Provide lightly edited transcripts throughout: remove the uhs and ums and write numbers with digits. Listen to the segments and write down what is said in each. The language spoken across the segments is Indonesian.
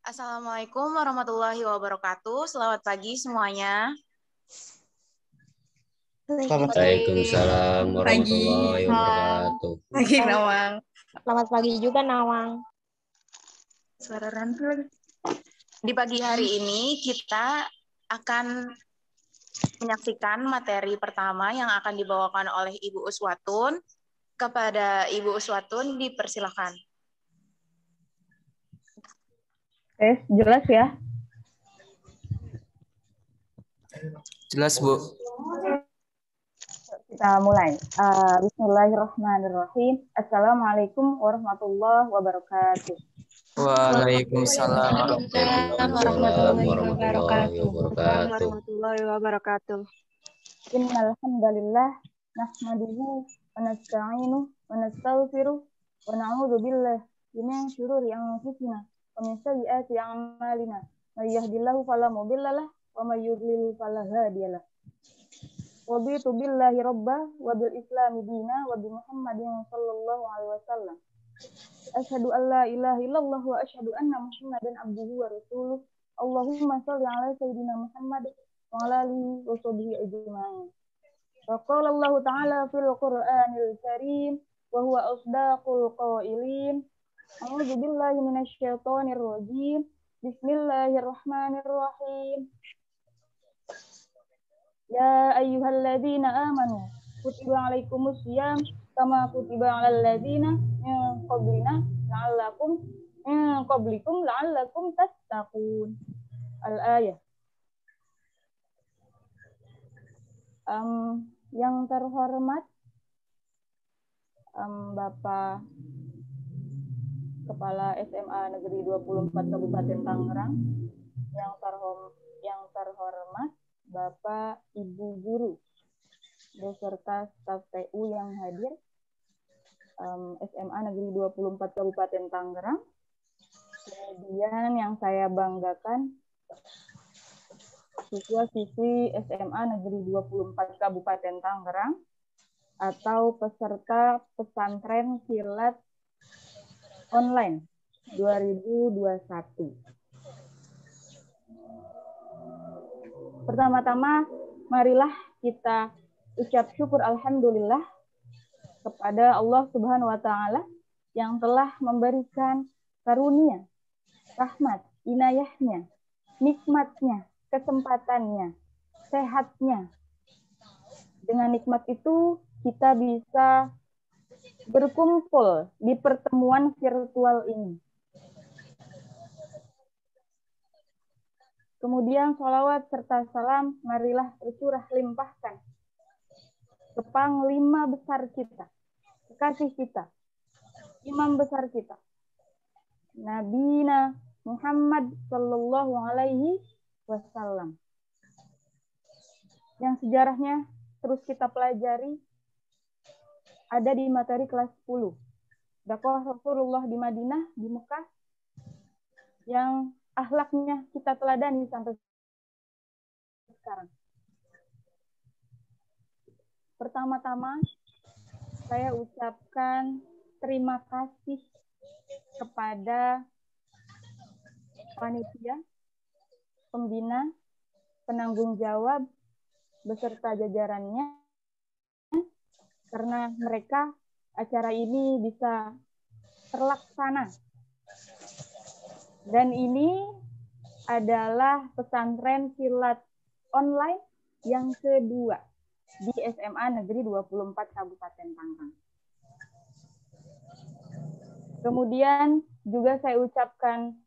Assalamualaikum warahmatullahi wabarakatuh. Selamat pagi semuanya. Waalaikumsalam warahmatullahi wabarakatuh. Pagi Nawang. Selamat pagi juga Nawang. Suara rantul. Di pagi hari ini kita akan menyaksikan materi pertama yang akan dibawakan oleh Ibu Uswatun. Kepada Ibu Uswatun dipersilakan. Jelas ya? Jelas, Bu. Kita mulai. Bismillahirrahmanirrahim. Assalamualaikum warahmatullahi wabarakatuh. Waalaikumsalam warahmatullahi wabarakatuh. Innal hamdalillah nahmaduhu wa nasta'inuhu wa nastaghfiruh wa na'udzu billahi min syururi anfusina wa min sayyiati a'malina. May yahdihillahu fala mudhillalah wa may yudlil fala hadiyalah. Wabitu billahi robba wa bil islami dina wa bi Muhammadin sallallahu alaihi wasallam. Asyhadu an la ilaha illallah wa asyhadu anna Muhammadan abduhu wa rasuluh. Allahumma shalli ala sayyidina Muhammad wa ala alihi wa sahbihi ajma'in. Wa qala Allah ta'ala fil Qur'anil Karim wa huwa asdaqul qailin. A'udzu billahi minasy syaithanir rajim. Bismillahirrahmanirrahim. Ya ayyuhalladzina amanu kutiba alaikumus syiyam kama kutiba alal ladzina min qablikum la'allakum tattaqun. Al-ayah. Yang terhormat Bapak Kepala SMA Negeri 24 Kabupaten Tangerang, yang terhormat Bapak Ibu Guru beserta staf TU yang hadir, SMA Negeri 24 Kabupaten Tangerang. Kemudian yang saya banggakan siswa-siswi SMA Negeri 24 Kabupaten Tangerang atau peserta pesantren kilat online 2021. Pertama-tama, marilah kita ucap syukur alhamdulillah kepada Allah Subhanahu wa Ta'ala yang telah memberikan karunia, rahmat, inayahnya, nikmatnya, kesempatannya, sehatnya. Dengan nikmat itu kita bisa berkumpul di pertemuan virtual ini. Kemudian sholawat serta salam marilah tercurah limpahkan ke panglima besar kita, kekasih kita, imam besar kita, Nabi Muhammad Sallallahu Alaihi Wasallam, yang sejarahnya terus kita pelajari ada di materi kelas 10. Dakwah Rasulullah di Madinah, di Mekah, yang akhlaknya kita teladani sampai sekarang. Pertama-tama, saya ucapkan terima kasih kepada panitia, pembina, penanggung jawab, beserta jajarannya, karena mereka acara ini bisa terlaksana. Dan ini adalah pesantren kilat online yang kedua di SMA Negeri 24 Kabupaten Tangerang. Kemudian juga saya ucapkan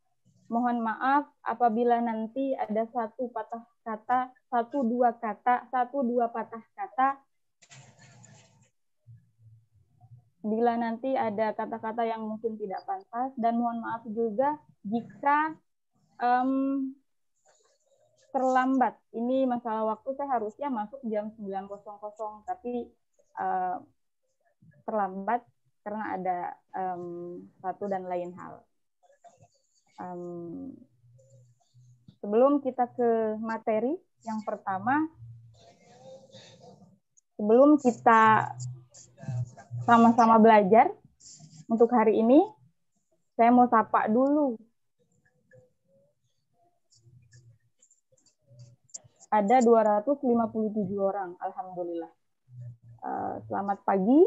mohon maaf apabila nanti ada satu patah kata, satu dua patah kata. Bila nanti ada kata-kata yang mungkin tidak pantas, dan mohon maaf juga jika terlambat. Ini masalah waktu, saya harusnya masuk jam 9.00, tapi terlambat karena ada satu dan lain hal. Sebelum kita ke materi yang pertama, sebelum kita sama-sama belajar untuk hari ini, saya mau sapa dulu ada 257 orang. Alhamdulillah. Selamat pagi.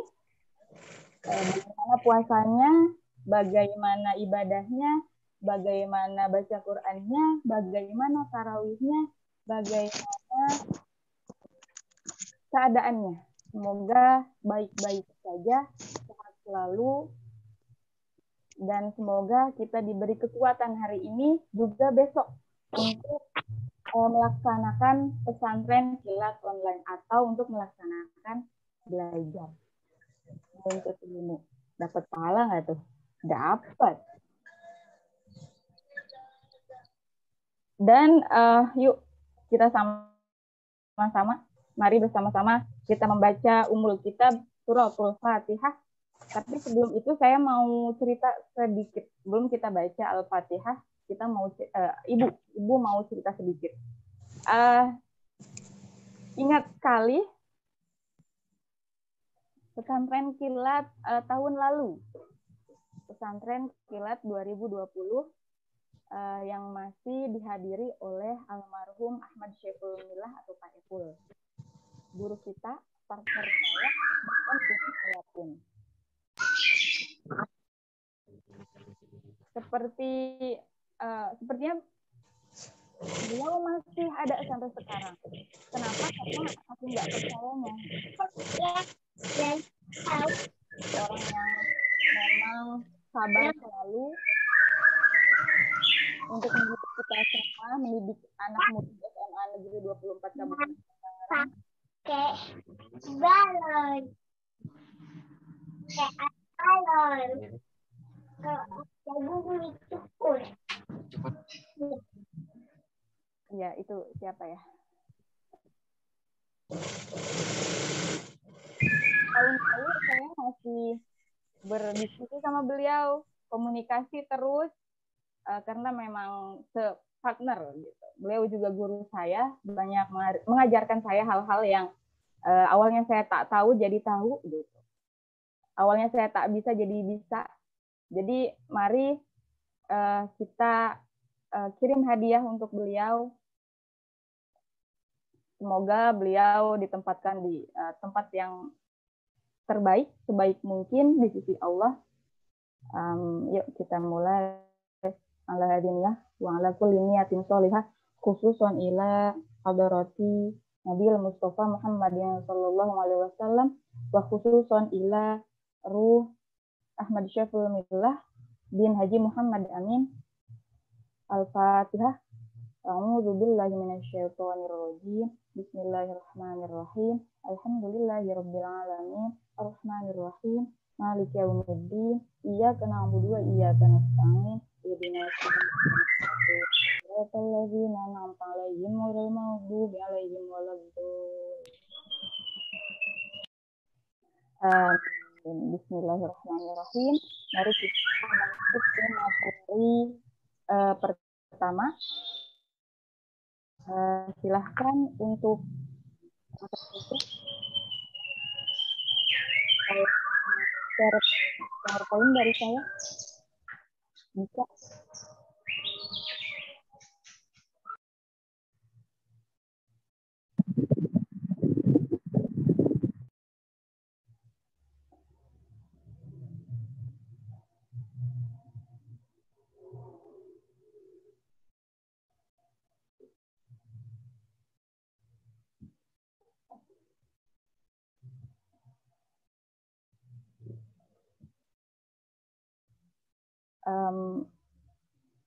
Bagaimana puasanya? Bagaimana ibadahnya? Bagaimana baca Qur'annya? Bagaimana tarawihnya? Bagaimana keadaannya? Semoga baik-baik saja, sehat selalu, dan semoga kita diberi kekuatan hari ini juga besok untuk melaksanakan pesantren kilat online atau untuk melaksanakan belajar. Untuk ilmu. Dapat pahala nggak tuh? Dapat. Dan yuk kita sama-sama, mari bersama-sama kita membaca Ummul Kitab Suratul Fatihah. Tapi sebelum itu saya mau cerita sedikit. Sebelum kita baca Al-Fatihah, kita mau ibu mau cerita sedikit. Ingat sekali pesantren kilat tahun lalu, pesantren kilat 2020 yang masih dihadiri oleh almarhum Ahmad Syaiful Milah atau Pak Epul, guru kita, partner saya, bahkan saya pun. Sepertinya beliau masih ada sampai sekarang. Kenapa? Karena aku nggak percayanya. Orang yang memang sabar selalu untuk mendidik kita semua, mendidik anak muda SMA Negeri 24 Kabupaten Tangerang. Balon. Ya, itu siapa ya? Tahun lalu saya masih berdiskusi sama beliau, komunikasi terus, karena memang separtner gitu. Beliau juga guru saya, banyak mengajarkan saya hal-hal yang awalnya saya tak tahu jadi tahu gitu. Awalnya saya tak bisa jadi bisa. Jadi mari kita kirim hadiah untuk beliau. Semoga beliau ditempatkan di tempat yang terbaik, sebaik mungkin di sisi Allah. Yuk kita mulai. Ala hadiniyah wa ala kulli niyatin sholihah khususan ila hadarati Nabil Mustafa Muhammadin sallallahu alaihi wasallam wa khususan ila ruh Ahmad Syaiful Milah bin Haji Muhammad Amin. Al-Fatihah. A'udzu billahi minasyaitonir rajim. Bismillahirrahmanirrahim. Alhamdulillahirabbil alamin. Arrahmanir rahim. Maliki yaumiddin. Iyyaka na'budu wa iyyaka nasta'in. Ihdinas siratal ladzina an'amta 'alaihim ghairil maghdubi 'alaihim waladdallin. Bismillahirrahmanirrahim. Mari kita masuk ke materi pertama. Silahkan untuk share poin dari saya. Bisa.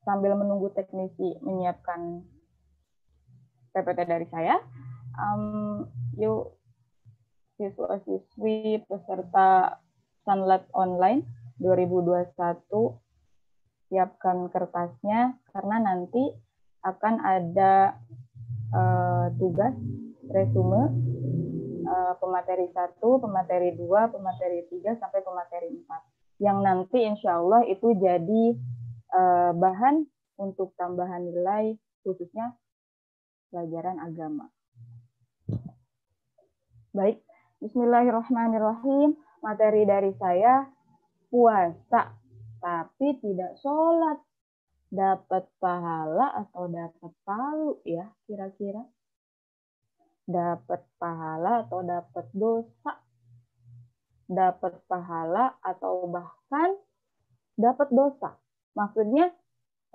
Sambil menunggu teknisi menyiapkan PPT dari saya, yuk siswa-siswi peserta Sanlat Online 2021 siapkan kertasnya karena nanti akan ada tugas resume pemateri 1, pemateri 2, pemateri 3 sampai pemateri 4 yang nanti insya Allah itu jadi bahan untuk tambahan nilai khususnya pelajaran agama. Baik, bismillahirrahmanirrahim. Materi dari saya, puasa tapi tidak sholat. Dapat pahala atau dapat palu ya kira-kira? Dapat pahala atau dapat dosa? Dapat pahala atau bahkan dapat dosa. Maksudnya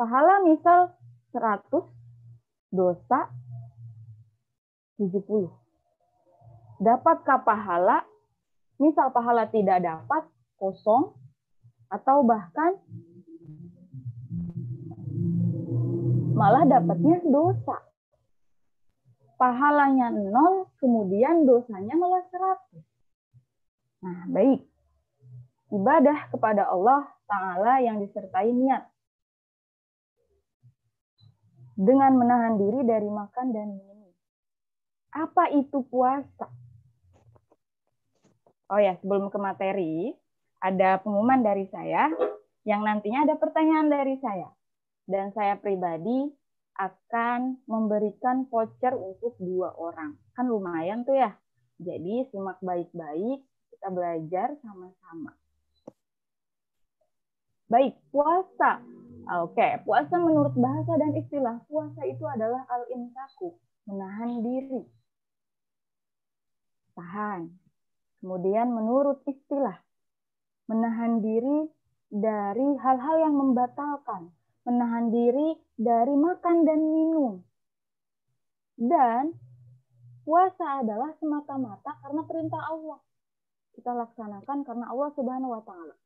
pahala misal 100, dosa 70. Dapatkah pahala? Misal pahala tidak dapat, kosong, atau bahkan malah dapatnya dosa. Pahalanya 0, kemudian dosanya malah 100. Nah, baik. Ibadah kepada Allah Ta'ala yang disertai niat. Dengan menahan diri dari makan dan minum. Apa itu puasa? Oh ya, sebelum ke materi, ada pengumuman dari saya yang nantinya ada pertanyaan dari saya. Dan saya pribadi akan memberikan voucher untuk 2 orang. Kan lumayan tuh ya. Jadi simak baik-baik, kita belajar sama-sama. Baik, puasa. Oke, puasa menurut bahasa dan istilah, puasa itu adalah al-imsaku, menahan diri. Tahan. Kemudian menurut istilah, menahan diri dari hal-hal yang membatalkan. Menahan diri dari makan dan minum. Dan puasa adalah semata-mata karena perintah Allah. Kita laksanakan karena Allah Subhanahu wa Ta'ala.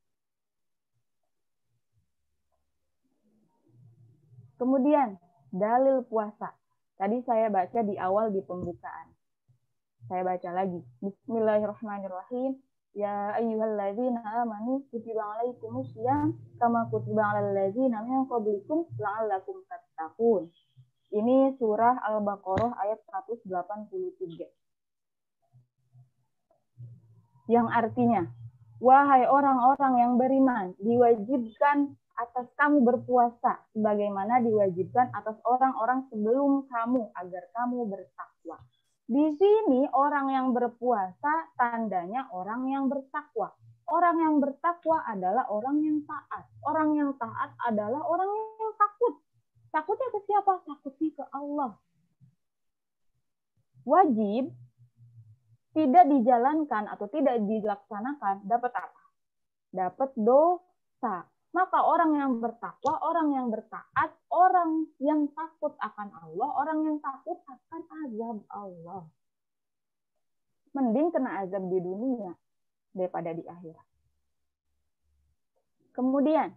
Kemudian, dalil puasa. Tadi saya baca di awal di pembukaan. Saya baca lagi. Bismillahirrahmanirrahim. Ya ayyuhalladzina amanu kutiba alaikumus syiyam kama kutiba alal ladzina min qablikum la'allakum tattaqun. Ini surah Al-Baqarah ayat 183. Yang artinya, wahai orang-orang yang beriman, diwajibkan atas kamu berpuasa sebagaimana diwajibkan atas orang-orang sebelum kamu agar kamu bertakwa. Di sini orang yang berpuasa tandanya orang yang bertakwa. Orang yang bertakwa adalah orang yang taat. Orang yang taat adalah orang yang takut. Takutnya ke siapa? Takutnya ke Allah. Wajib tidak dijalankan atau tidak dilaksanakan dapat apa? Dapat dosa. Maka orang yang bertakwa, orang yang bertaat, orang yang takut akan Allah, orang yang takut akan azab Allah. Mending kena azab di dunia daripada di akhirat. Kemudian,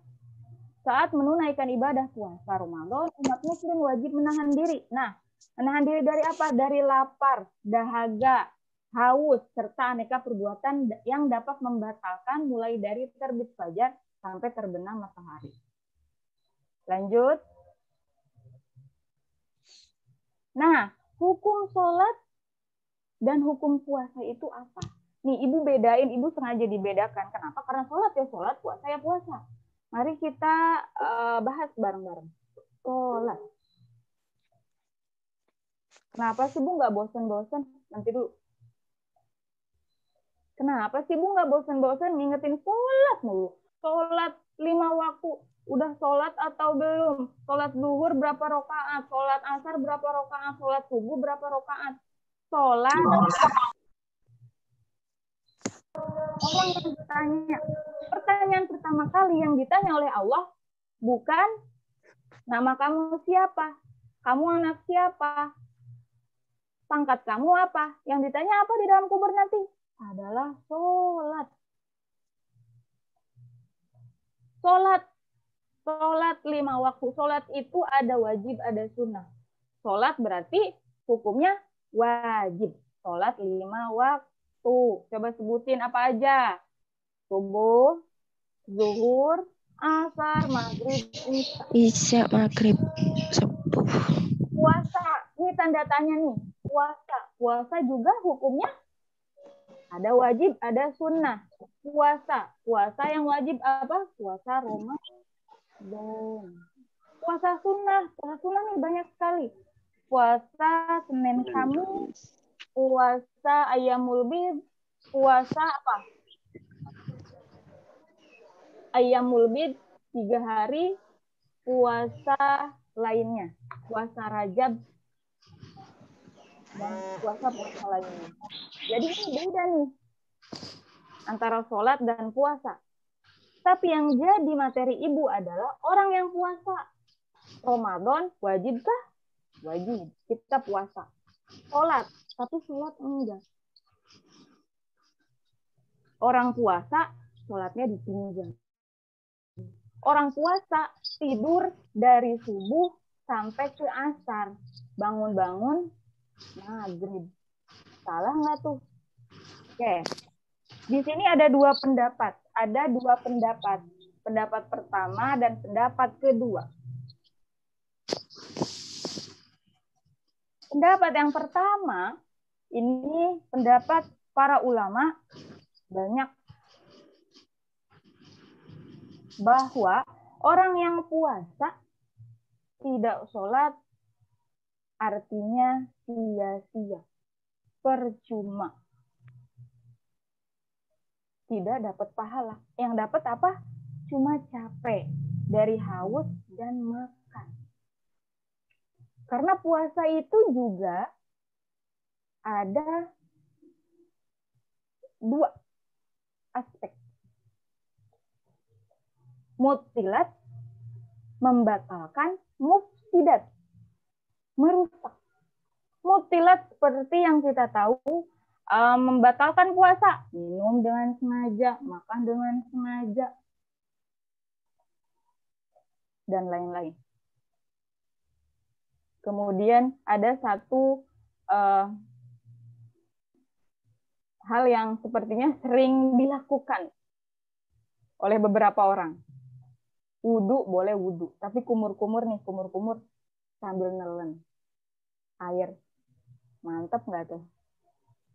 saat menunaikan ibadah puasa Ramadan, umat muslim wajib menahan diri. Nah, menahan diri dari apa? Dari lapar, dahaga, haus, serta aneka perbuatan yang dapat membatalkan mulai dari terbit fajar sampai terbenam matahari. Lanjut. Nah, hukum sholat dan hukum puasa itu apa? Nih, ibu bedain, ibu sengaja dibedakan. Kenapa? Karena sholat ya sholat, puasa ya puasa. Mari kita bahas bareng-bareng. Sholat. Kenapa sih Bu nggak bosan-bosan? Nanti dulu. Kenapa sih Bu nggak bosan-bosan ngingetin sholat mulu? Sholat 5 waktu. Udah sholat atau belum? Sholat zuhur berapa rakaat? Sholat asar berapa rakaat? Sholat subuh berapa rakaat? Sholat. Orang yang bertanya. Pertanyaan pertama kali yang ditanya oleh Allah bukan nama kamu siapa? Kamu anak siapa? Pangkat kamu apa? Yang ditanya apa di dalam kubur nanti? Adalah sholat. Sholat 5 waktu. Sholat itu ada wajib, ada sunnah. Sholat berarti hukumnya wajib. Sholat 5 waktu. Coba sebutin apa aja. Subuh, zuhur, asar, maghrib, Isya, maghrib, subuh. Puasa. Ini tanda tanya nih. Puasa. Puasa juga hukumnya ada wajib, ada sunnah. Puasa yang wajib apa? Puasa Ramadan. Puasa sunnah nih banyak sekali. Puasa Senin Kamis, puasa Ayyamul Bid, puasa apa? Ayyamul Bid 3 hari, puasa lainnya. Puasa Rajab dan puasa-puasa lainnya. Jadi ini beda nih antara sholat dan puasa. Tapi yang jadi materi ibu adalah orang yang puasa. Ramadan wajibkah? Wajib. Kita puasa. Sholat. Tapi sholat enggak. Orang puasa, sholatnya ditinggal. Orang puasa tidur dari subuh sampai ke asar. Bangun-bangun maghrib. Salah nggak tuh? Oke. Di sini ada dua pendapat. Ada dua pendapat. Pendapat pertama dan pendapat kedua. Pendapat yang pertama, ini pendapat para ulama banyak. Bahwa orang yang puasa tidak sholat artinya sia-sia. Percuma. Tidak dapat pahala. Yang dapat apa? Cuma capek dari haus dan makan. Karena puasa itu juga ada dua aspek. Mubtilat, membatalkan, mufsidat, merusak. Mubtilat seperti yang kita tahu, membatalkan puasa, minum dengan sengaja, makan dengan sengaja, dan lain-lain. Kemudian ada satu hal yang sepertinya sering dilakukan oleh beberapa orang. Wudhu boleh wudhu, tapi kumur-kumur nih, kumur-kumur sambil nelen air. Mantep nggak tuh?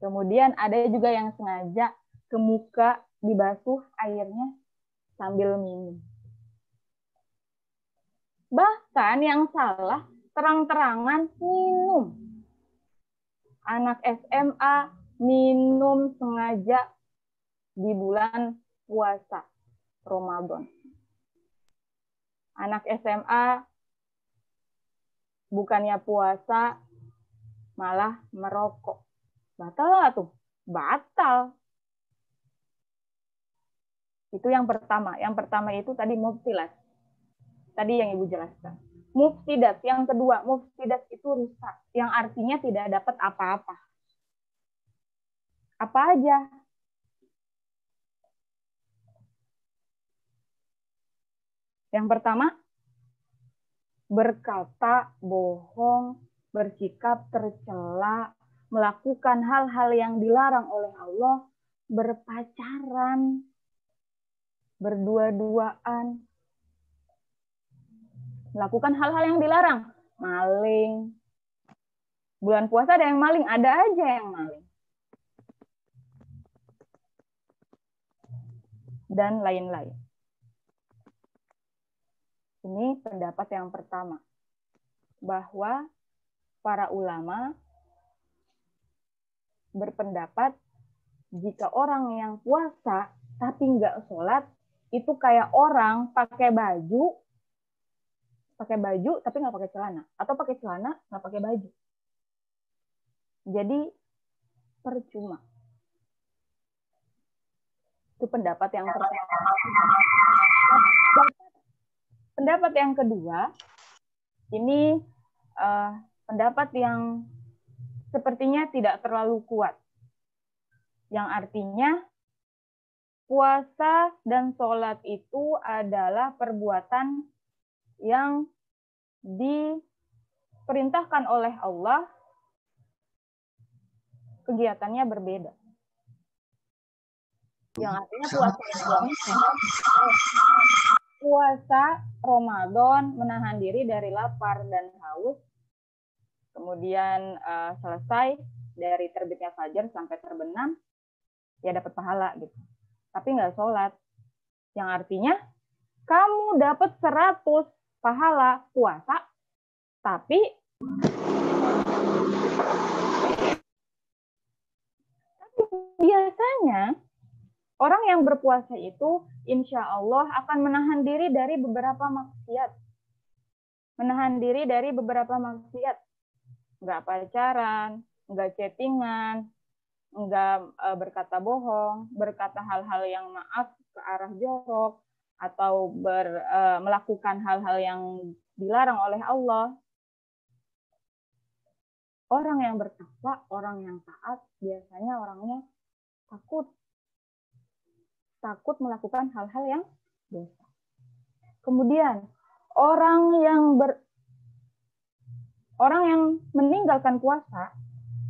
Kemudian ada juga yang sengaja ke muka dibasuh airnya sambil minum. Bahkan yang salah terang-terangan minum. Anak SMA minum sengaja di bulan puasa Ramadan. Anak SMA bukannya puasa malah merokok. Batal nggak tuh? Batal. Itu yang pertama. Yang pertama itu tadi mubtilat. Tadi yang Ibu jelaskan. Mufsidat. Yang kedua, mufsidat itu rusak. Yang artinya tidak dapat apa-apa. Apa aja? Yang pertama, berkata bohong, bersikap tercela, melakukan hal-hal yang dilarang oleh Allah, berpacaran, berdua-duaan, melakukan hal-hal yang dilarang, maling. Bulan puasa ada yang maling, ada aja yang maling. Dan lain-lain. Ini pendapat yang pertama. Bahwa para ulama berpendapat jika orang yang puasa tapi nggak sholat, itu kayak orang pakai baju tapi nggak pakai celana. Atau pakai celana, nggak pakai baju. Jadi, percuma. Itu pendapat yang pertama. Pendapat yang kedua, ini pendapat yang sepertinya tidak terlalu kuat. Yang artinya, puasa dan sholat itu adalah perbuatan yang diperintahkan oleh Allah, kegiatannya berbeda. Yang artinya puasa Ramadan menahan diri dari lapar dan haus, kemudian selesai dari terbitnya fajar sampai terbenam, ya dapat pahala gitu. Tapi nggak sholat. Yang artinya kamu dapat 100 pahala puasa, tapi biasanya orang yang berpuasa itu insya Allah akan menahan diri dari beberapa maksiat. Menahan diri dari beberapa maksiat. Nggak pacaran, nggak chattingan, nggak berkata bohong, berkata hal-hal yang maaf ke arah jorok, atau melakukan hal-hal yang dilarang oleh Allah. Orang yang bertakwa, orang yang taat, biasanya orangnya takut melakukan hal-hal yang dosa. Kemudian orang yang meninggalkan puasa,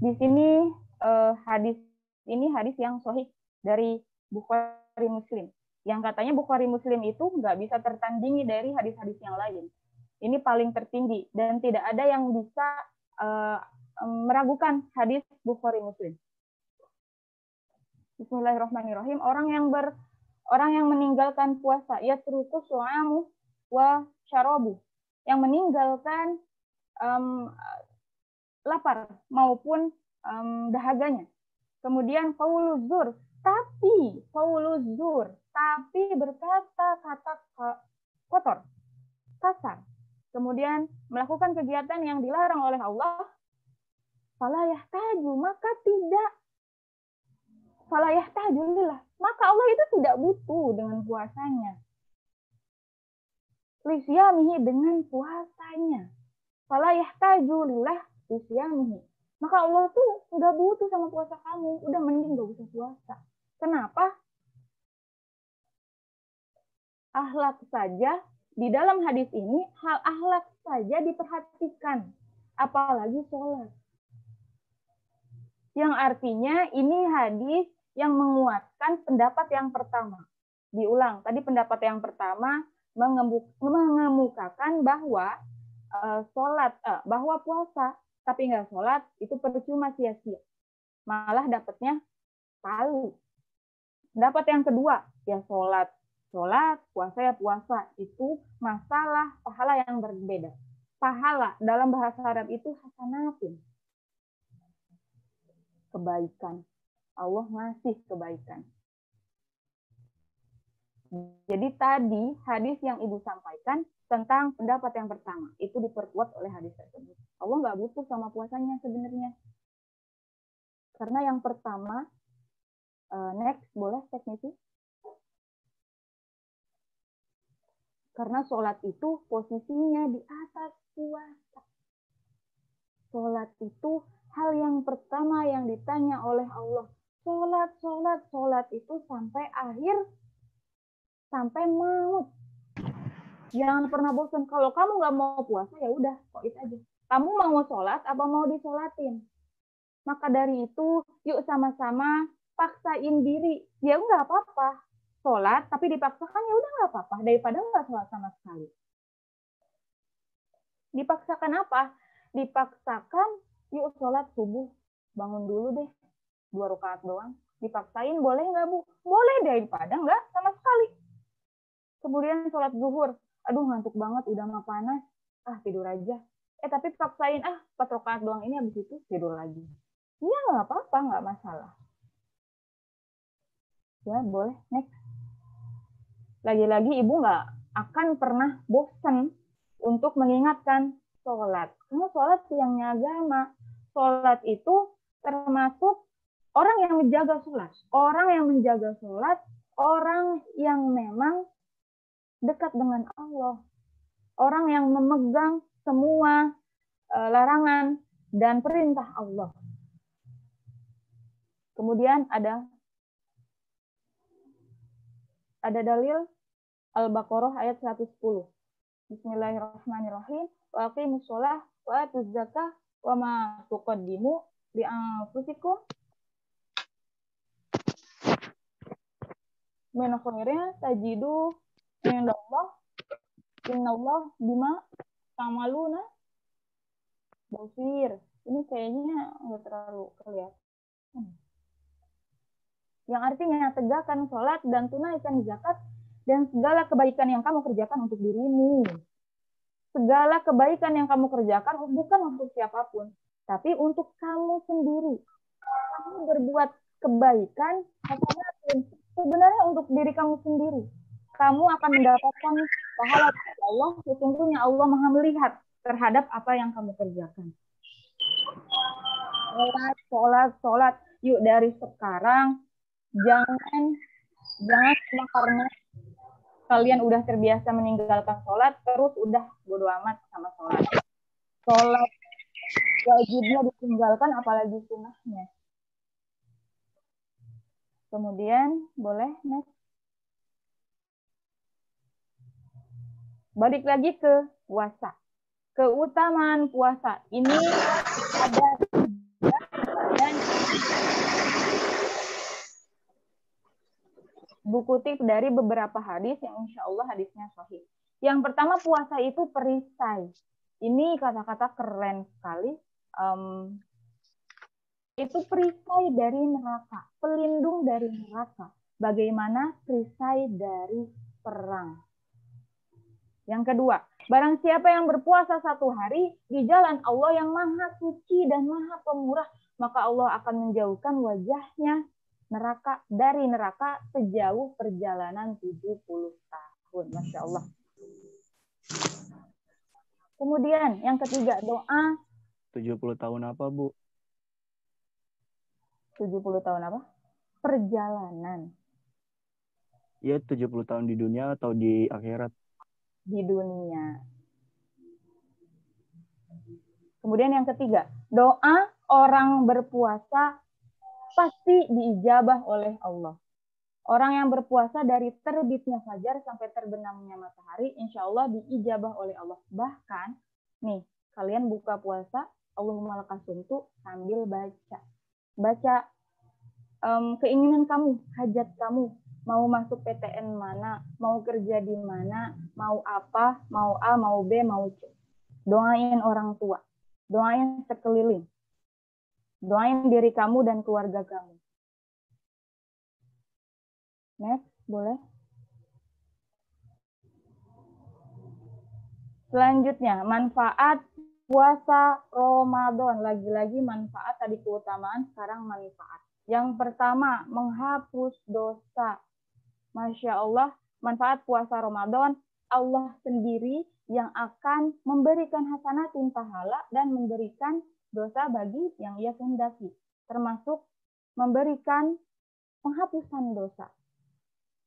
di sini hadis yang sahih dari Bukhari Muslim. Yang katanya Bukhari Muslim itu nggak bisa tertandingi dari hadis-hadis yang lain. Ini paling tertinggi dan tidak ada yang bisa meragukan hadis Bukhari Muslim. Bismillahirrahmanirrahim. Orang yang meninggalkan puasa, yatruku su'amu wa syarabu. Yang meninggalkan lapar maupun dahaganya. Kemudian qauluz zur, tapi berkata-kata kotor, kasar. Kemudian melakukan kegiatan yang dilarang oleh Allah, fala yahtaju, maka Allah itu tidak butuh dengan puasanya. Lisyamihi, dengan puasanya. Fala yahtaju lillah lisyamihi. Maka Allah tuh udah butuh sama puasa kamu, udah mending gak usah puasa. Kenapa? Akhlak saja, di dalam hadis ini, hal akhlak saja diperhatikan. Apalagi sholat. Yang artinya ini hadis yang menguatkan pendapat yang pertama. Diulang, tadi pendapat yang pertama mengemukakan bahwa bahwa puasa tapi nggak sholat itu percuma, sia-sia. Malah dapatnya palu. Pendapat yang kedua, ya sholat, puasa ya puasa. Itu masalah pahala yang berbeda. Pahala dalam bahasa Arab itu hasanatin. Kebaikan. Allah ngasih kebaikan. Jadi tadi hadis yang Ibu sampaikan tentang pendapat yang pertama itu diperkuat oleh hadis tersebut. Allah nggak butuh sama puasanya sebenarnya. Karena yang pertama, next boleh teknisi. Karena sholat itu posisinya di atas puasa. Sholat itu hal yang pertama yang ditanya oleh Allah. Sholat itu sampai akhir, sampai maut. Jangan pernah bosan. Kalau kamu nggak mau puasa, ya udah, koit aja. Kamu mau sholat, apa mau disolatin? Maka dari itu, yuk sama-sama paksain diri. Ya nggak apa-apa. Sholat, tapi dipaksakan, ya udah nggak apa-apa. Daripada nggak sholat sama sekali. Dipaksakan apa? Dipaksakan, yuk sholat subuh. Bangun dulu deh. 2 rakaat doang. Dipaksain, boleh nggak, Bu? Boleh, daripada nggak sama sekali. Kemudian sholat zuhur. Aduh, ngantuk banget, udah mah panas. Tidur aja. Tapi paksain, 4 rakaat doang ini, habis itu tidur lagi. Iya, nggak apa-apa, nggak masalah. Ya, boleh. Next. Lagi-lagi Ibu nggak akan pernah bosan untuk mengingatkan sholat. Karena sholat siangnya agama. Sholat itu termasuk orang yang menjaga sholat. Orang yang menjaga sholat, orang yang memang dekat dengan Allah. Orang yang memegang semua larangan dan perintah Allah. Kemudian ada dalil Al-Baqarah ayat 110. Bismillahirrahmanirrahim. Wa aqimus shalah wa atuz zakah wa ma tuqaddimu li anfusikum min khairin tajidu indallah innallah bima ta'maluna basir. Ini kayaknya nggak terlalu kelihatan. Yang artinya tegakkan sholat dan tunaikan zakat dan segala kebaikan yang kamu kerjakan untuk dirimu. Segala kebaikan yang kamu kerjakan bukan untuk siapapun, tapi untuk kamu sendiri. Kamu berbuat kebaikan sebenarnya untuk diri kamu sendiri. Kamu akan mendapatkan pahala dari Allah. Sesungguhnya Allah Maha melihat terhadap apa yang kamu kerjakan. Sholat. Yuk dari sekarang jangan cuma karena kalian udah terbiasa meninggalkan sholat, terus udah bodo amat sama sholat. Sholat wajibnya ditinggalkan, apalagi sunnahnya. Kemudian, boleh next. Balik lagi ke puasa. Keutamaan puasa. Ini ada dan buku tip dari beberapa hadis yang insya Allah hadisnya sahih. Yang pertama, puasa itu perisai. Ini kata-kata keren sekali. Itu perisai dari neraka, pelindung dari neraka. Bagaimana perisai dari perang. Yang kedua, barang siapa yang berpuasa 1 hari di jalan Allah yang maha suci dan maha pemurah, maka Allah akan menjauhkan wajahnya dari neraka sejauh perjalanan 70 tahun. Masya Allah. Kemudian yang ketiga, doa. 70 tahun apa, Bu? 70 tahun apa? Perjalanan. Iya, 70 tahun di dunia atau di akhirat? Di dunia. Kemudian yang ketiga, doa orang berpuasa pasti diijabah oleh Allah. Orang yang berpuasa dari terbitnya fajar sampai terbenamnya matahari, insya Allah diijabah oleh Allah. Bahkan, nih, kalian buka puasa, Allahumma lakasumtu sambil baca. Baca keinginan kamu, hajat kamu. Mau masuk PTN mana, mau kerja di mana, mau apa, mau A, mau B, mau C. Doain orang tua, doain sekeliling, doain diri kamu dan keluarga kamu. Next, boleh? Selanjutnya, manfaat puasa Ramadan. Lagi-lagi manfaat, tadi keutamaan, sekarang manfaat. Yang pertama, menghapus dosa. Masya Allah, manfaat puasa Ramadan, Allah sendiri yang akan memberikan hasanatin pahala dan memberikan dosa bagi yang ia kehendaki. Termasuk memberikan penghapusan dosa.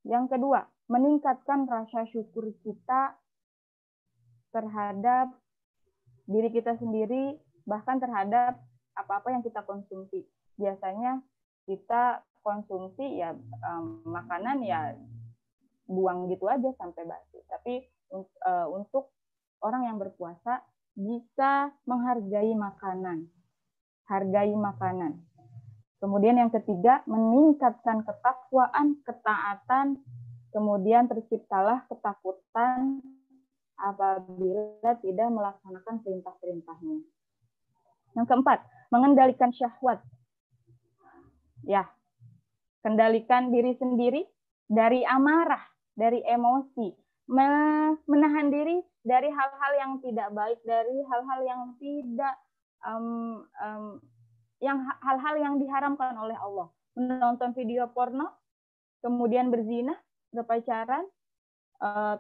Yang kedua, meningkatkan rasa syukur kita terhadap diri kita sendiri, bahkan terhadap apa-apa yang kita konsumsi. Biasanya kita konsumsi ya makanan ya buang gitu aja sampai basi. Tapi untuk orang yang berpuasa bisa menghargai makanan. Hargai makanan. Kemudian yang ketiga, meningkatkan ketakwaan, ketaatan, kemudian terciptalah ketakutan apabila tidak melaksanakan perintah-perintahnya. Yang keempat, mengendalikan syahwat. Ya, kendalikan diri sendiri dari amarah, dari emosi, menahan diri dari hal-hal yang tidak baik, dari hal-hal yang tidak hal-hal yang diharamkan oleh Allah. Menonton video porno, kemudian berzina, berpacaran,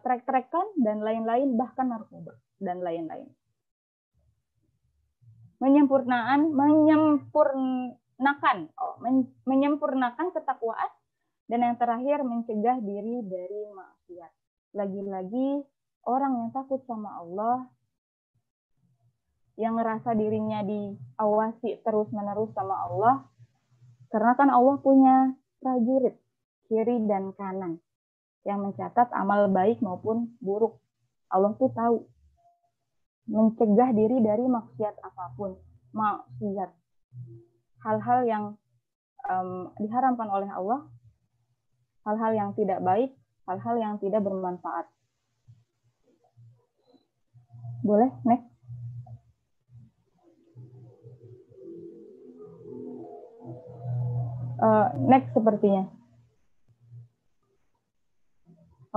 trek-trekan, dan lain-lain, bahkan narkoba, dan lain-lain. Menyempurnakan ketakwaan, dan yang terakhir mencegah diri dari maksiat. Lagi-lagi orang yang takut sama Allah, yang ngerasa dirinya diawasi terus-menerus sama Allah, karena kan Allah punya prajurit kiri dan kanan yang mencatat amal baik maupun buruk. Allah tuh tahu mencegah diri dari maksiat apapun, maksiat, hal-hal yang diharamkan oleh Allah, hal-hal yang tidak baik, hal-hal yang tidak bermanfaat. Boleh, next. Next sepertinya.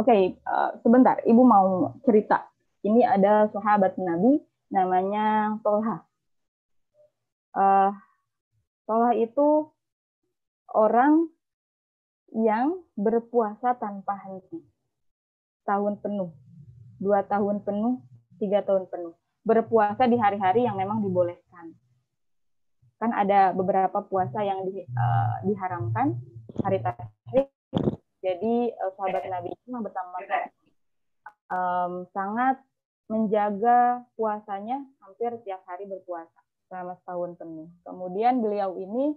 Oke, sebentar. Ibu mau cerita. Ini ada sahabat Nabi namanya Tolha. Tolha itu orang yang berpuasa tanpa henti. Tahun penuh, 2 tahun penuh, 3 tahun penuh. Berpuasa di hari-hari yang memang dibolehkan. Kan ada beberapa puasa yang diharamkan hari tasyrik. Jadi sahabat Nabi itu bertambah sangat menjaga puasanya, hampir tiap hari berpuasa selama setahun penuh. Kemudian beliau ini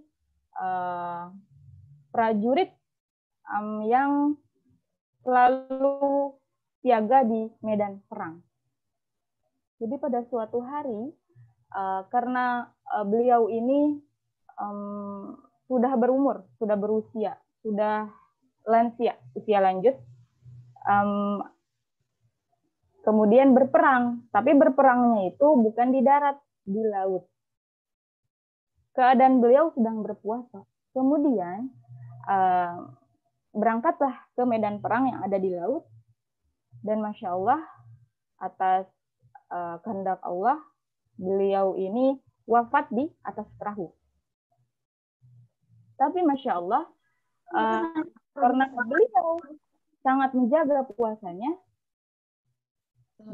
prajurit yang selalu siaga di medan perang. Jadi pada suatu hari, karena beliau ini sudah berumur, sudah berusia, sudah lansia, usia lanjut, kemudian berperang, tapi berperangnya itu bukan di darat, di laut. Keadaan beliau sedang berpuasa. Kemudian berangkatlah ke medan perang yang ada di laut, dan Masya Allah, atas kehendak Allah, beliau ini wafat di atas perahu. Tapi Masya Allah, karena beliau sangat menjaga puasanya,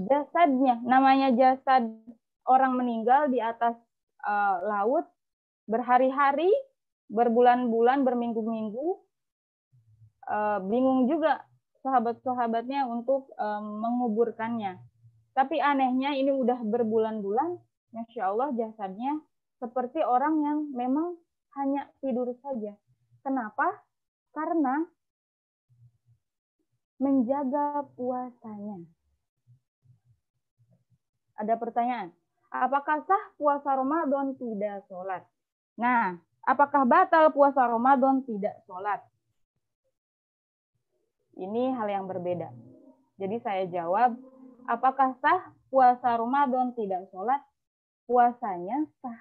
jasadnya, namanya jasad orang meninggal di atas laut berhari-hari, berbulan-bulan, berminggu-minggu, bingung juga sahabat-sahabatnya untuk menguburkannya. Tapi anehnya ini udah berbulan-bulan, Masya Allah jasadnya seperti orang yang memang hanya tidur saja. Kenapa? Karena menjaga puasanya. Ada pertanyaan, apakah sah puasa Ramadan tidak sholat? Nah, apakah batal puasa Ramadan tidak sholat? Ini hal yang berbeda. Jadi saya jawab, apakah sah puasa Ramadan tidak sholat? Puasanya sah.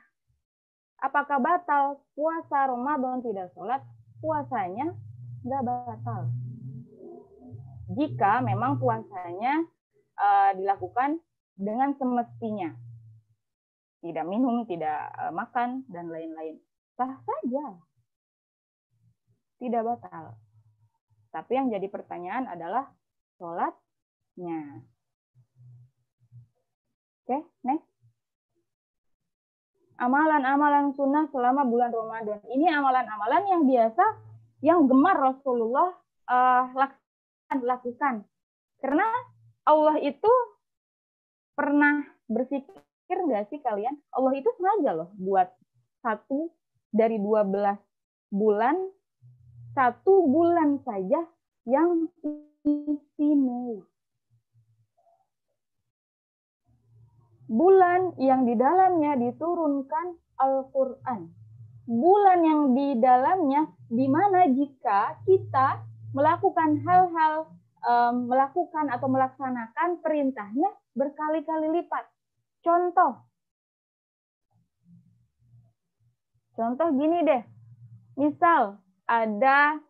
Apakah batal puasa Ramadan tidak sholat? Puasanya nggak batal. Jika memang puasanya dilakukan dengan semestinya. Tidak minum, tidak makan, dan lain-lain. Sah saja. Tidak batal. Tapi yang jadi pertanyaan adalah sholatnya. Oke, next. Amalan-amalan sunnah selama bulan Ramadan. Ini amalan-amalan yang biasa, yang gemar Rasulullah lakukan. Karena Allah itu pernah berpikir nggak sih kalian? Allah itu sengaja loh buat 1 dari 12 bulan, 1 bulan saja yang istimewa. Bulan yang di dalamnya diturunkan Al-Quran. Bulan yang di dalamnya, di mana jika kita melakukan hal-hal, melakukan atau melaksanakan perintahnya berkali-kali lipat. Contoh gini deh, misal ada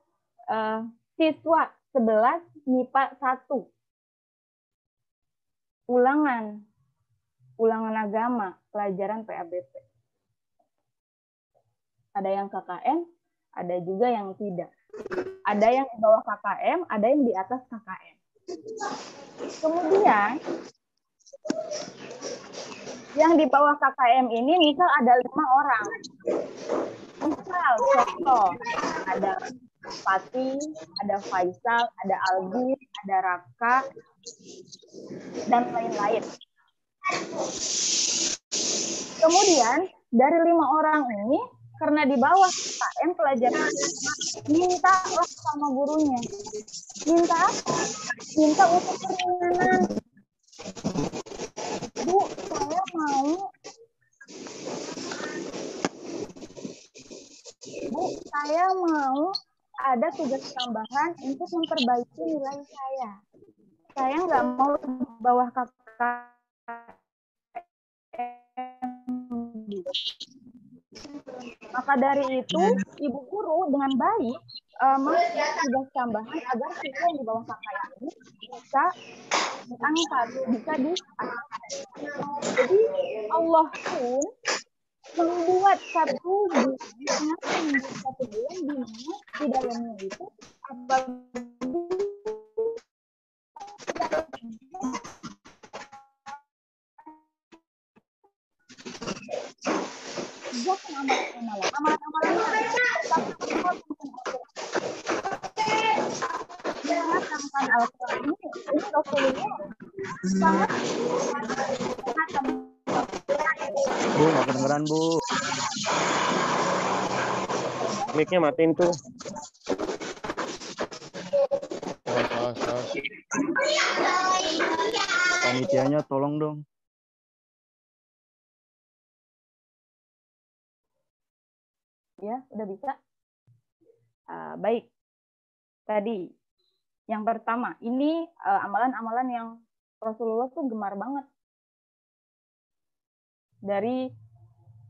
siswa 11 MIPA 1, ulangan agama, pelajaran PABP. Ada yang KKM, ada juga yang tidak. Ada yang di bawah KKM, ada yang di atas KKM. Kemudian, yang di bawah KKM ini misal ada 5 orang. Misal, contoh, ada Pati, ada Faisal, ada Albi, ada Raka, dan lain-lain. Kemudian, dari 5 orang ini, karena di bawah KKM pelajaran minta sama gurunya. Minta apa? Minta untuk keringanan. Bu, saya mau ada tugas tambahan untuk memperbaiki nilai saya. Saya nggak mau di bawah KKM. Maka dari itu, ibu guru dengan baik memberikan tugas tambahan agar siswa yang di bawah KKM ini bisa diangkat, bisa diangkat. Jadi Allah pun membuat satu bulan di mana di dalamnya itu sejak amal amalan-amalan menghatamkan Al-Quran ini Rasulullah sangat menghatam. Bu, nggak kedengeran, Bu. Mic-nya matiin tuh. Panitianya tolong dong. Ya, udah bisa. Baik. Tadi yang pertama, ini amalan-amalan yang Rasulullah tuh gemar banget dari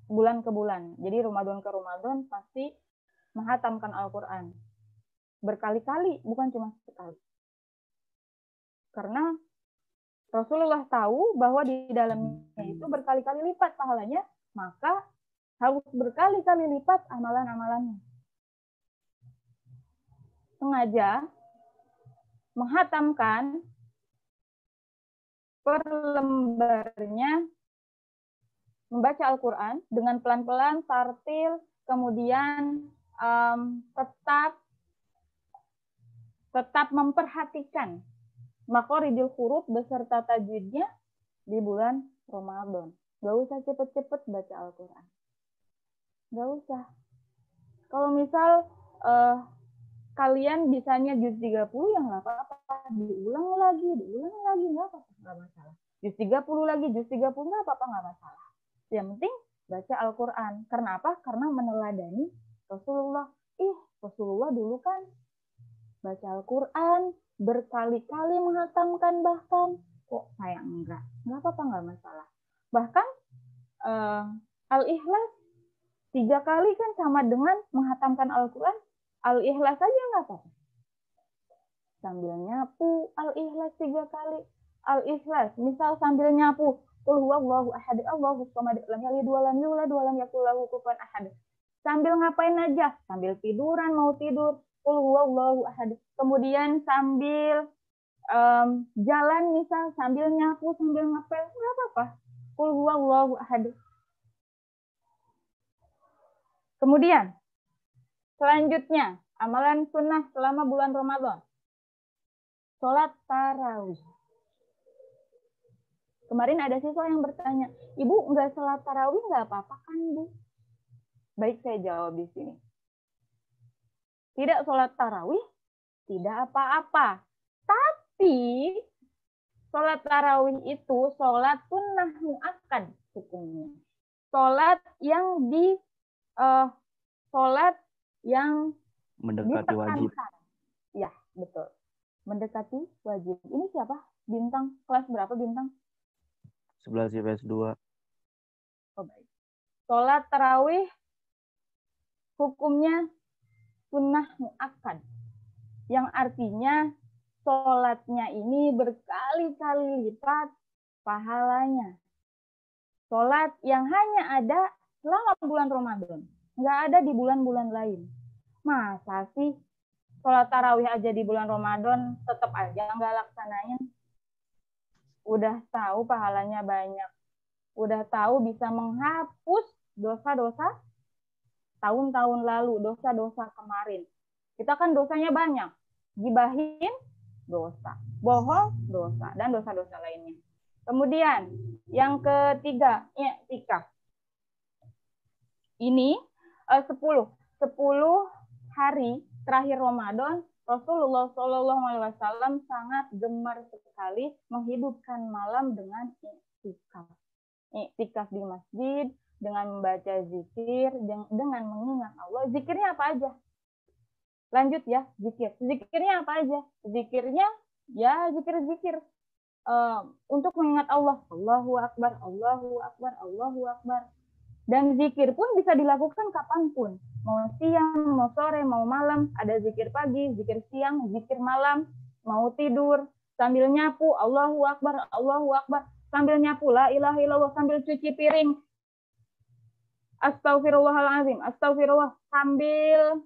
bulan ke bulan. Jadi Ramadan ke Ramadan pasti menghatamkan Al-Quran. Berkali-kali, bukan cuma sekali. Karena Rasulullah tahu bahwa di dalamnya itu berkali-kali lipat pahalanya, maka harus berkali-kali lipat amalan-amalannya. Sengaja menghatamkan per lembarnya membaca Al-Quran dengan pelan-pelan, tartil, kemudian tetap memperhatikan makhorijul huruf beserta tajwidnya di bulan Ramadan. Gak usah cepet-cepet baca Al-Quran. Gak usah. Kalau misal kalian bisanya juz 30 ya nggak apa-apa. Diulang lagi, nggak apa-apa, nggak masalah. Juz 30 lagi, juz 30 nggak apa-apa, nggak masalah. Yang penting baca Al-Quran. Karena apa? Karena meneladani Rasulullah. Rasulullah dulu kan baca Al-Quran, berkali-kali menghatamkan bahkan. Kok saya enggak? Nggak apa-apa, nggak masalah. Bahkan Al-Ikhlas 3 kali kan sama dengan menghatamkan Al-Quran. Al-Ikhlas saja nggak apa-apa. Sambil nyapu, Al-Ikhlas 3 kali. Al-Ikhlas, misal sambil nyapu, Qul huwallahu ahad, Allahus samad, lam yalid wa lam yulad wa lam yakul lahu kufuwan ahad. Sambil ngapain aja? Sambil tiduran, mau tidur, Qul huwallahu ahad. Kemudian sambil jalan misal, sambil nyapu, sambil ngepel, nggak apa-apa. Qul huwallahu ahad. Kemudian, selanjutnya, amalan sunnah selama bulan Ramadan. Sholat tarawih. Kemarin ada siswa yang bertanya, Ibu nggak sholat tarawih nggak apa-apa kan, Bu? Baik, saya jawab di sini. Tidak sholat tarawih, tidak apa-apa. Tapi, sholat tarawih itu sholat sunnah muakkad hukumnya. Sholat yang Mendekati wajib. Ya, betul. Mendekati wajib. Ini siapa? Bintang. Kelas berapa Bintang? 11 IPS 2. Oh, baik. Sholat tarawih hukumnya sunnah muakkad. Yang artinya sholatnya ini berkali-kali lipat pahalanya. Sholat yang hanya ada selama bulan Ramadan. Nggak ada di bulan-bulan lain. Masa sih sholat tarawih aja di bulan Ramadan tetap aja nggak laksanain? Udah tahu pahalanya banyak. Udah tahu bisa menghapus dosa-dosa tahun-tahun lalu, dosa-dosa kemarin. Kita kan dosanya banyak. Gibahin, dosa. Bohong, dosa. Dan dosa-dosa lainnya. Kemudian, yang ketiga, i'tikaf. Ini 10 hari terakhir Ramadan, Rasulullah SAW sangat gemar sekali menghidupkan malam dengan i'tikaf. I'tikaf di masjid, dengan membaca zikir, dengan mengingat Allah. Zikirnya apa aja? Lanjut ya, zikir. Zikirnya apa aja? Zikirnya, ya zikir-zikir. Untuk mengingat Allah. Allahu Akbar, Allahu Akbar, Allahu Akbar. Dan zikir pun bisa dilakukan kapanpun. Mau siang, mau sore, mau malam. Ada zikir pagi, zikir siang, zikir malam. Mau tidur, sambil nyapu, Allahu Akbar, Allahu Akbar. Sambil nyapu, la ilaha illallah, sambil cuci piring. Astagfirullahaladzim, astagfirullah. Sambil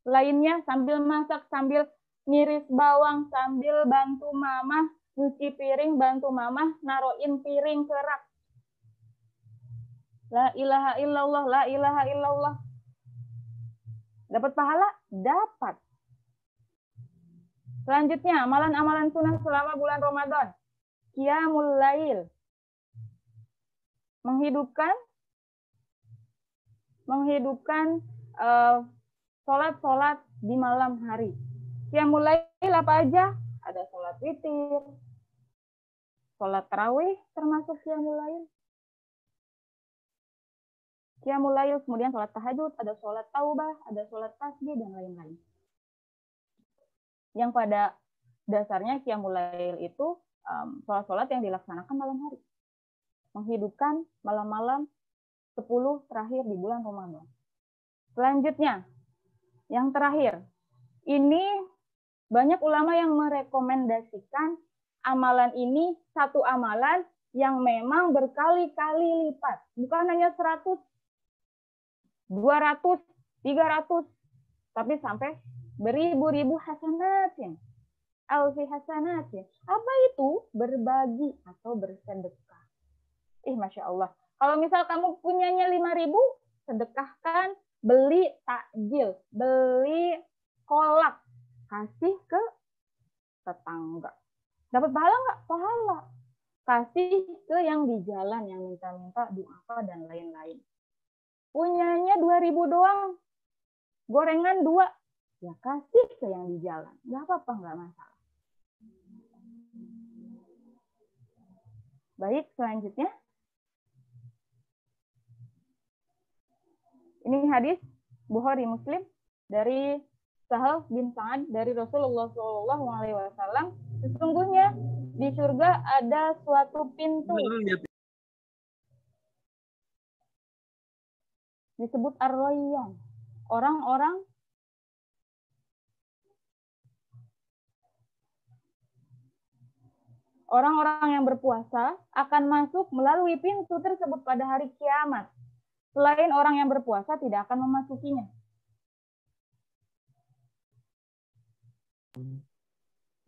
lainnya, sambil masak, sambil ngiris bawang, sambil bantu mama nyuci piring, bantu mama naroin piring ke rak. La ilaha illallah, la ilaha illallah. Dapat pahala? Dapat. Selanjutnya, amalan-amalan sunnah selama bulan Ramadan. Qiyamul Lail. Menghidupkan sholat-sholat di malam hari. Qiyamul Lail apa aja? Ada sholat witir, sholat tarawih termasuk Qiyamul Lail. Qiyamul Lail, kemudian sholat tahajud, ada sholat taubah, ada sholat tasbih, dan lain-lain. Yang pada dasarnya Qiyamul Lail itu sholat-sholat yang dilaksanakan malam hari. Menghidupkan malam-malam 10 terakhir di bulan Ramadan. Selanjutnya, yang terakhir, ini banyak ulama yang merekomendasikan amalan ini satu amalan yang memang berkali-kali lipat. Bukan hanya 100, 200, 300, tapi sampai beribu-ribu hasanatin. Alfi hasanatin. Apa itu? Berbagi atau bersedekah. Masya Allah. Kalau misal kamu punyanya 5.000, sedekahkan, beli takjil, beli kolak, kasih ke tetangga. Dapat pahala nggak? Pahala. Kasih ke yang di jalan, yang minta-minta, doa, dan lain-lain. Punyanya 2.000 doang, gorengan 2, ya kasih ke yang di jalan. Nggak apa-apa, nggak masalah. Baik, selanjutnya. Ini hadis Bukhari Muslim dari Sahal bin Sa'ad dari Rasulullah SAW. Sesungguhnya di surga ada suatu pintu disebut Ar-Rayyan. Orang-orang yang berpuasa akan masuk melalui pintu tersebut pada hari kiamat. Selain orang yang berpuasa tidak akan memasukinya.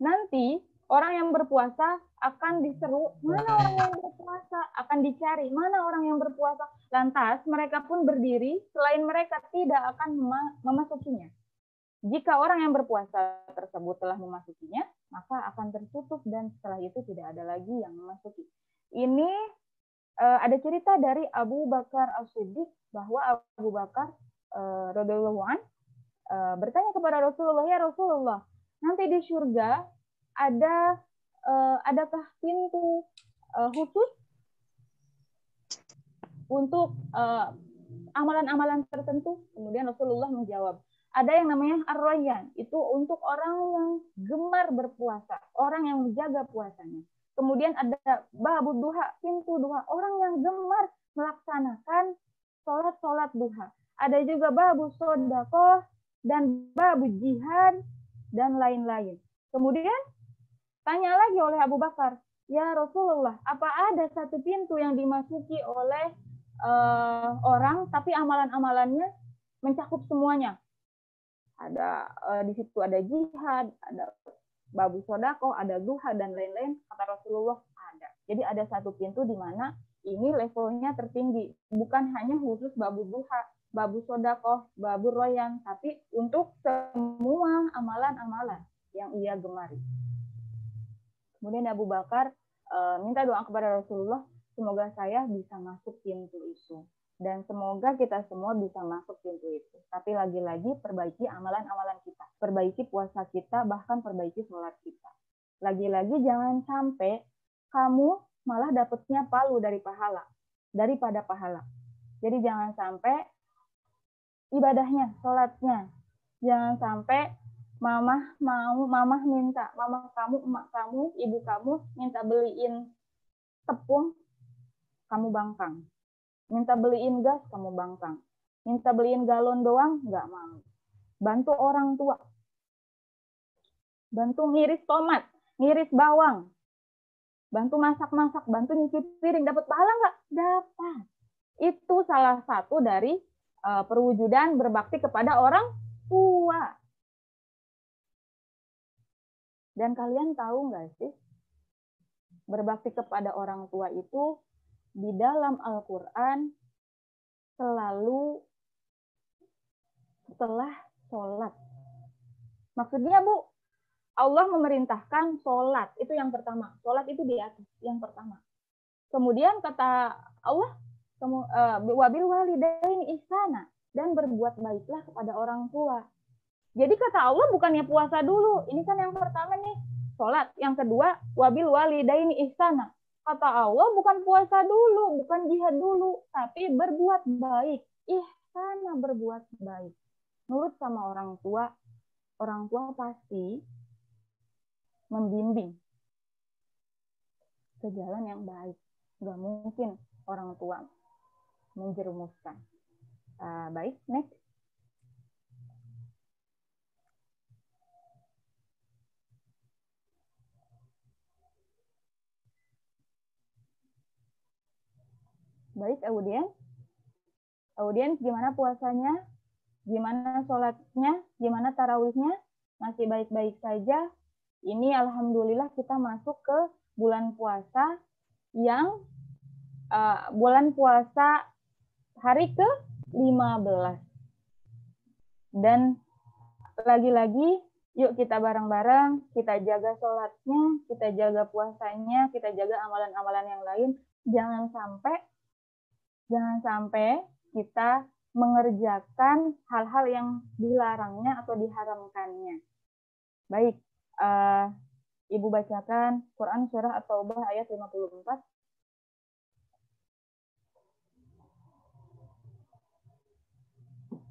Nanti orang yang berpuasa akan diseru, mana orang yang berpuasa? Akan dicari, mana orang yang berpuasa? Lantas mereka pun berdiri, selain mereka tidak akan memasukinya. Jika orang yang berpuasa tersebut telah memasukinya, maka akan tertutup dan setelah itu tidak ada lagi yang memasuki. Ini ada cerita dari Abu Bakar As-Siddiq bahwa Abu Bakar radhiyallahu anhu bertanya kepada Rasulullah, ya Rasulullah, nanti di surga adakah pintu khusus untuk amalan-amalan tertentu? Kemudian Rasulullah menjawab, ada yang namanya Ar-Rayyan, itu untuk orang yang gemar berpuasa, orang yang menjaga puasanya. Kemudian ada babu duha, pintu duha, orang yang gemar melaksanakan sholat duha. Ada juga babu sodakoh dan babu jihad dan lain-lain. Kemudian tanya lagi oleh Abu Bakar, ya Rasulullah, apa ada satu pintu yang dimasuki oleh orang tapi amalan-amalannya mencakup semuanya? Ada di situ ada jihad, ada babu sodakoh, ada duha, dan lain-lain. Kata Rasulullah, ada. Jadi ada satu pintu di mana ini levelnya tertinggi. Bukan hanya khusus babu duha, babu sodakoh, babu royan, tapi untuk semua amalan-amalan yang ia gemari. Kemudian Abu Bakar minta doa kepada Rasulullah, semoga saya bisa masuk pintu itu. Dan semoga kita semua bisa masuk pintu itu. Tapi lagi-lagi perbaiki amalan-amalan kita. Perbaiki puasa kita, bahkan perbaiki sholat kita. Lagi-lagi jangan sampai kamu malah dapatnya palu daripada pahala. Jadi jangan sampai ibadahnya, sholatnya. Jangan sampai mamah minta, mamah kamu, emak kamu, ibu kamu minta beliin tepung, kamu bangkang. Minta beliin gas, kamu bangkang. Minta beliin galon doang, nggak mau. Bantu orang tua. Bantu ngiris tomat, ngiris bawang. Bantu masak-masak, bantu nyuci piring. Dapat pahala nggak? Dapat. Itu salah satu dari perwujudan berbakti kepada orang tua. Dan kalian tahu nggak sih? Berbakti kepada orang tua itu di dalam Al-Quran selalu setelah sholat. Maksudnya Bu, Allah memerintahkan sholat, itu yang pertama. Sholat itu di atas, yang pertama. Kemudian kata Allah, wabil walidaini ihsana, dan berbuat baiklah kepada orang tua. Jadi kata Allah bukannya puasa dulu, ini kan yang pertama nih, sholat. Yang kedua, wabil walidaini ihsana. Kata Allah bukan puasa dulu, bukan jihad dulu, tapi berbuat baik. Ihsana, berbuat baik. Nurut sama orang tua pasti membimbing ke jalan yang baik. Nggak mungkin orang tua menjerumuskan. Baik, next. Baik, audiens gimana puasanya? Gimana sholatnya? Gimana tarawihnya? Masih baik-baik saja? Ini alhamdulillah kita masuk ke bulan puasa yang bulan puasa hari ke-15. Dan lagi-lagi yuk kita bareng-bareng, kita jaga sholatnya, kita jaga puasanya, kita jaga amalan-amalan yang lain. Jangan sampai kita mengerjakan hal-hal yang dilarangnya atau diharamkannya. Baik, Ibu bacakan Quran Surah At-Taubah ayat 54.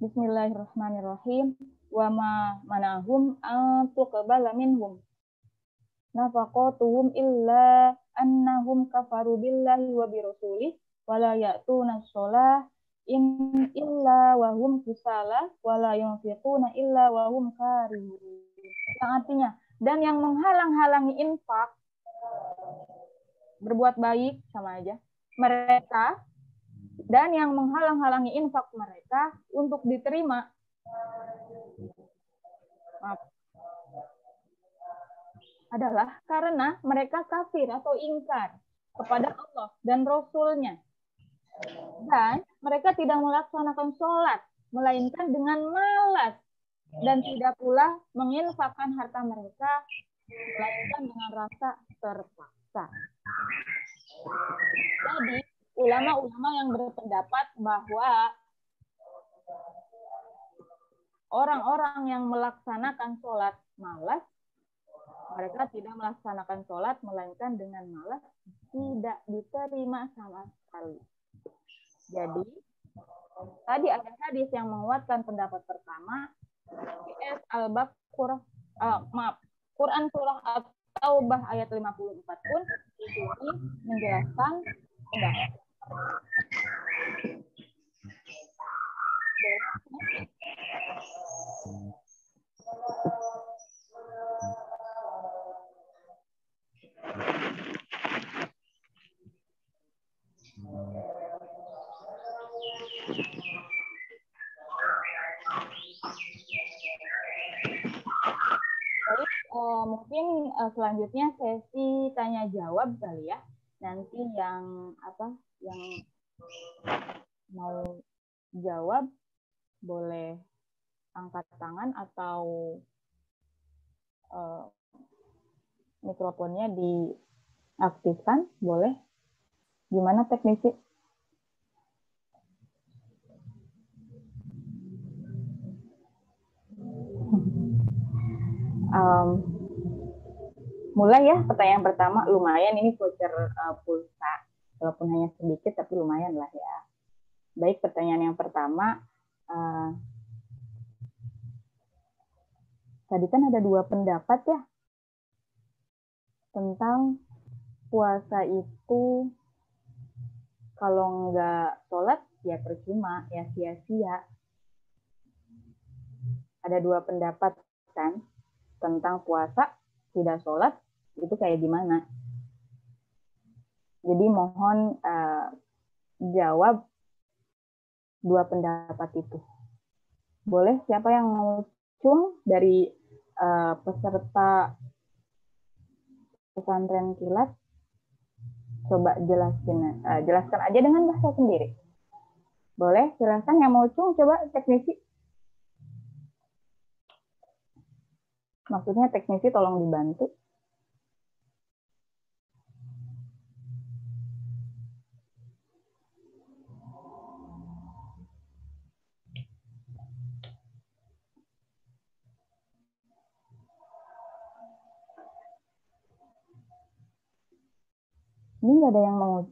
Bismillahirrahmanirrahim. Wa ma manahum an tuqbala minhum nafaqatuhum illa annahum kafaru billahi wa birasulihi wa la ya'tuna shalah illa wa hum kusala wa la yunfiquna illa wa hum karihun. Yang artinya, dan yang menghalang-halangi infak, berbuat baik sama aja, mereka, dan yang menghalang-halangi infak mereka untuk diterima, adalah karena mereka kafir atau ingkar kepada Allah dan Rasul-Nya. Dan mereka tidak melaksanakan sholat, melainkan dengan malas, dan tidak pula menginfakkan harta mereka, melainkan dengan rasa terpaksa. Jadi, ulama-ulama yang berpendapat bahwa orang-orang yang melaksanakan sholat malas, mereka tidak melaksanakan sholat, melainkan dengan malas, tidak diterima sama sekali. Jadi, tadi ada hadis yang menguatkan pendapat pertama, Quran Surah At-Taubah ayat 54 pun di sini menjelaskan pendapat. Mungkin selanjutnya sesi tanya jawab kali ya. Nanti yang mau jawab boleh angkat tangan atau mikrofonnya diaktifkan, boleh. Gimana teknisi? Mulai ya, pertanyaan pertama. Lumayan ini voucher pulsa, walaupun hanya sedikit tapi lumayan lah ya. Baik, pertanyaan yang pertama, tadi kan ada dua pendapat ya tentang puasa itu kalau nggak sholat ya percuma, ya sia-sia. Ada dua pendapat kan tentang puasa tidak sholat itu kayak gimana. Jadi mohon jawab dua pendapat itu. Boleh siapa yang mau cung dari peserta pesantren kilat? Coba jelaskan aja dengan bahasa sendiri. Boleh, silahkan yang mau cung, coba teknisi. Maksudnya teknisi tolong dibantu. Ini nggak ada yang mau.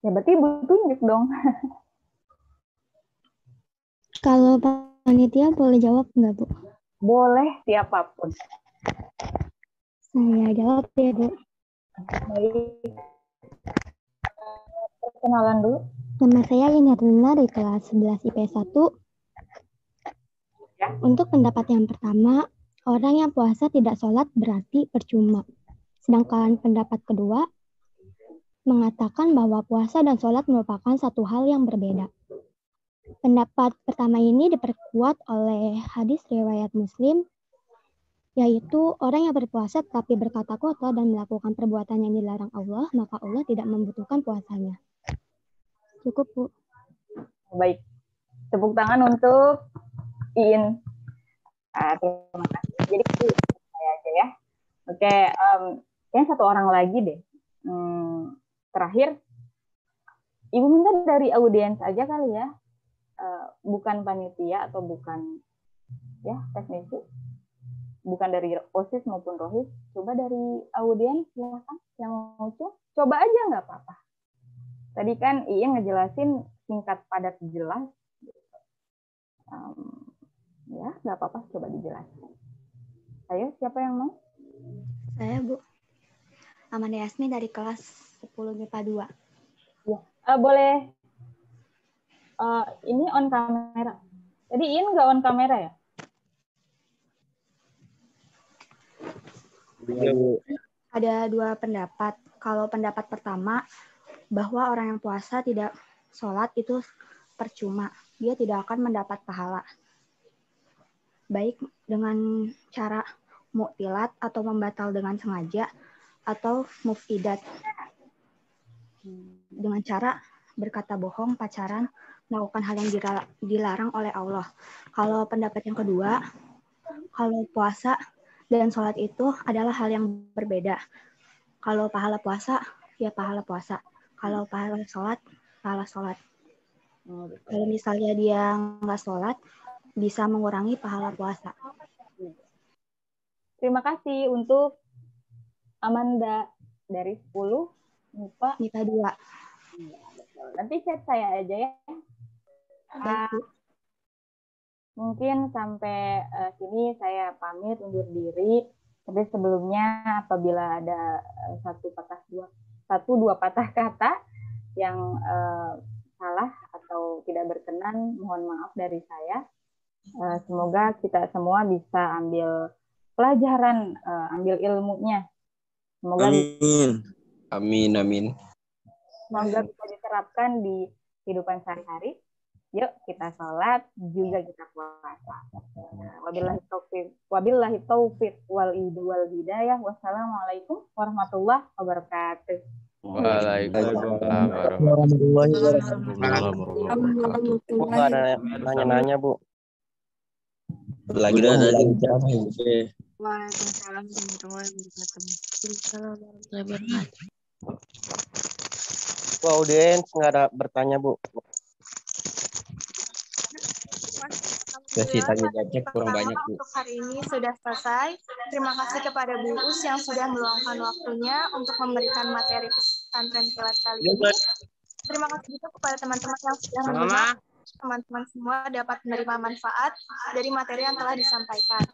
Ya berarti Ibu tunjuk dong. Kalau panitia boleh jawab nggak, Bu? Boleh siapapun. Saya jawab ya, Bu. Baik. Perkenalan dulu. Nama saya Lina dari kelas 11 IP 1. Ya. Untuk pendapat yang pertama, orang yang puasa tidak sholat berarti percuma. Sedangkan pendapat kedua mengatakan bahwa puasa dan sholat merupakan satu hal yang berbeda. Pendapat pertama ini diperkuat oleh hadis riwayat Muslim, yaitu orang yang berpuasa tetapi berkata kotor dan melakukan perbuatan yang dilarang Allah, maka Allah tidak membutuhkan puasanya. Cukup, Bu. Baik. Tepuk tangan untuk Iin. Terima kasih. Jadi saya aja ya. Oke, kayaknya satu orang lagi deh. Terakhir, Ibu minta dari audiens aja kali ya. Bukan panitia atau bukan ya teknisi. Bukan dari OSIS maupun ROHIS. Coba dari audiens silakan yang mau coba aja nggak apa-apa. Tadi kan Iin ngejelasin singkat padat jelas. Ya, nggak apa-apa, coba dijelaskan. Ayo, siapa yang mau? Saya, Bu. Amanda Yasmi dari kelas 10 MIPA 2. Ya, boleh. Ini on kamera. Jadi Iin nggak on kamera ya? Ada dua pendapat. Kalau pendapat pertama, bahwa orang yang puasa tidak sholat itu percuma. Dia tidak akan mendapat pahala. Baik dengan cara mu'tilat atau membatal dengan sengaja, atau muftidat. Dengan cara berkata bohong, pacaran, melakukan hal yang dilarang oleh Allah. Kalau pendapat yang kedua, kalau puasa dan sholat itu adalah hal yang berbeda. Kalau pahala puasa, ya pahala puasa. Kalau pahala sholat, pahala sholat. Kalau misalnya dia nggak sholat, bisa mengurangi pahala puasa. Terima kasih untuk Amanda dari 10 MIPA 2. Nanti chat saya aja ya. Mungkin sampai sini saya pamit undur diri. Tapi sebelumnya apabila ada satu dua patah kata yang salah atau tidak berkenan, mohon maaf dari saya. Semoga kita semua bisa ambil pelajaran, ambil ilmunya. Semoga Amin. Semoga bisa diterapkan di kehidupan sehari-hari. Yuk kita sholat, juga kita puasa. Wabillahi taufiq wal hidayah. Wassalamualaikum warahmatullahi wabarakatuh. Waalaikumsalam warahmatullahi wabarakatuh. Bu, nggak ada nanya-nanya, Bu. Lagi ada Waalaikumsalam warahmatullahi wabarakatuh. Bu, audiens nggak ada bertanya, Bu. Sesi tanya jawabnya kurang banyak, Bu. Untuk hari ini sudah selesai. Terima kasih kepada Bu Us yang sudah meluangkan waktunya untuk memberikan materi pesantren kilat kali ini. Terima kasih juga kepada teman-teman yang sudah menyimak. Teman-teman semua dapat menerima manfaat dari materi yang telah disampaikan.